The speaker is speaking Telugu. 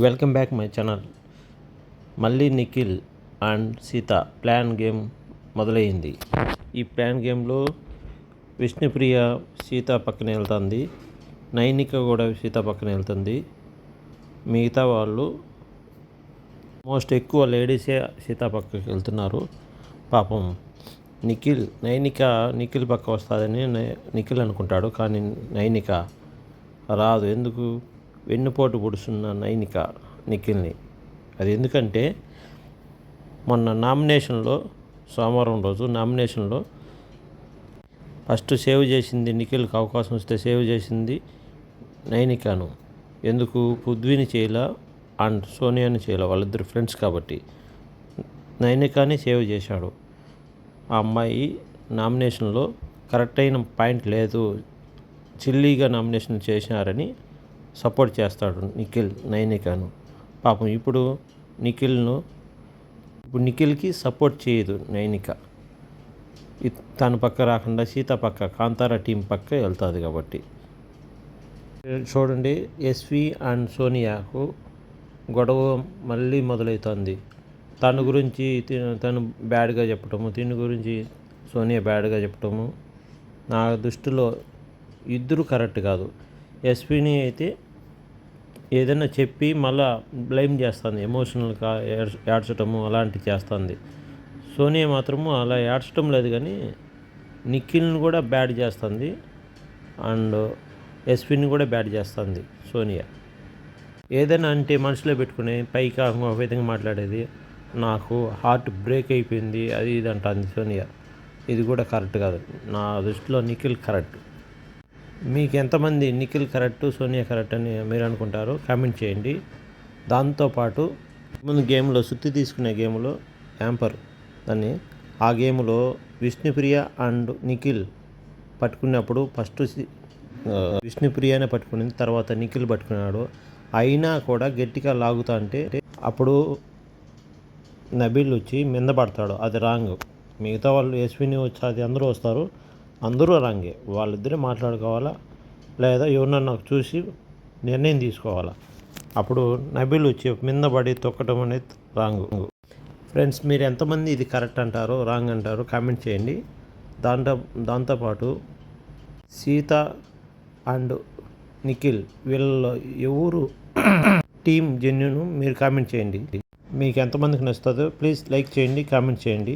Welcome back my channel. మళ్ళీ Nikhil and Sita plan game మొదలైంది. ఈ ప్లాన్ గేమ్లో విష్ణుప్రియ సీత పక్కన వెళ్తుంది, నైనిక కూడా సీత పక్కన వెళ్తుంది. మిగతా వాళ్ళు మోస్ట్ ఎక్కువ లేడీసే సీత పక్కకి వెళ్తున్నారు. పాపం నిఖిల్ పక్క వస్తుందని నిఖిల్ అనుకుంటాడు, కానీ నైనిక రాదు. ఎందుకు? వెన్నుపోటు పొడుస్తున్న నైనిక నిఖిల్ని. అది ఎందుకంటే మొన్న నామినేషన్లో, సోమవారం రోజు నామినేషన్లో ఫస్ట్ సేవ్ చేసింది నిఖిల్కి అవకాశం వస్తే సేవ్ చేసింది నైనికాను. ఎందుకు? పృథ్వీని చేయలా అండ్ సోనియాని చేయలే, వాళ్ళిద్దరు ఫ్రెండ్స్ కాబట్టి. నైనికాని సేవ్ చేశాడు. ఆ అమ్మాయి నామినేషన్లో కరెక్ట్ అయిన పాయింట్ లేదు, చిల్లీగా నామినేషన్ చేసినారని సపోర్ట్ చేస్తాడు నిఖిల్ నైనికాను. పాపం ఇప్పుడు నిఖిల్కి సపోర్ట్ చేయదు నైనిక. తన పక్క రాకుండా సీత పక్క, కాంతారా టీం పక్క వెళ్తుంది కాబట్టి. చూడండి, ఎస్వి అండ్ సోనియాకు గొడవ మళ్ళీ మొదలవుతుంది. తన గురించి తను బ్యాడ్గా చెప్పటము, తిని గురించి సోనియా బ్యాడ్గా చెప్పటము. నా దృష్టిలో ఇద్దరు కరెక్ట్ కాదు. ఎస్విని అయితే ఏదైనా చెప్పి మళ్ళా బ్లేమ్ చేస్తుంది, ఎమోషనల్గా ఏడ్చటము అలాంటివి చేస్తుంది. సోనియా మాత్రము అలా ఏడ్చడం లేదు, కానీ నిఖిల్ని కూడా బ్యాడ్ చేస్తుంది అండ్ ఎస్విని కూడా బ్యాడ్ చేస్తుంది సోనియా. ఏదైనా అంటే మనసులో పెట్టుకుని పైకి ఒక విధంగా మాట్లాడేది. నాకు హార్ట్ బ్రేక్ అయిపోయింది అది ఇది అంటుంది సోనియా. ఇది కూడా కరెక్ట్ కాదు. నా దృష్టిలో నిఖిల్ కరెక్ట్. మీకు ఎంతమంది నిఖిల్ కరెక్ట్, సోనియా కరెక్ట్ అని మీరు అనుకుంటారో కామెంట్ చేయండి. దాంతోపాటు ముందు గేమ్లో సుత్తి తీసుకునే గేమ్లో యాంపర్ దాన్ని, ఆ గేమ్లో విష్ణుప్రియ అండ్ నిఖిల్ పట్టుకున్నప్పుడు ఫస్ట్ విష్ణుప్రియనే పట్టుకునింది, తర్వాత నిఖిల్ పట్టుకున్నాడు. అయినా కూడా గట్టిగా లాగుతా అంటే అప్పుడు నబీల్ వచ్చి మింద పడతాడు, అది రాంగ్. మిగతా వాళ్ళు ఎస్విని వచ్చి అది అందరూ వస్తారు, అందరూ రాంగే. వాళ్ళిద్దరే మాట్లాడుకోవాలా, లేదా ఎవరన్నా చూసి నిర్ణయం తీసుకోవాలా. అప్పుడు నబీల్ వచ్చి మింద పడి తొక్కడం అనేది రాంగ్. ఫ్రెండ్స్, మీరు ఎంతమంది ఇది కరెక్ట్ అంటారో రాంగ్ అంటారో కామెంట్ చేయండి. దాంతోపాటు సీత అండ్ నిఖిల్ వీళ్ళలో ఎవరు టీం జెన్యున్ మీరు కామెంట్ చేయండి. మీకు ఎంతమందికి నచ్చుతుందో ప్లీజ్ లైక్ చేయండి, కామెంట్ చేయండి.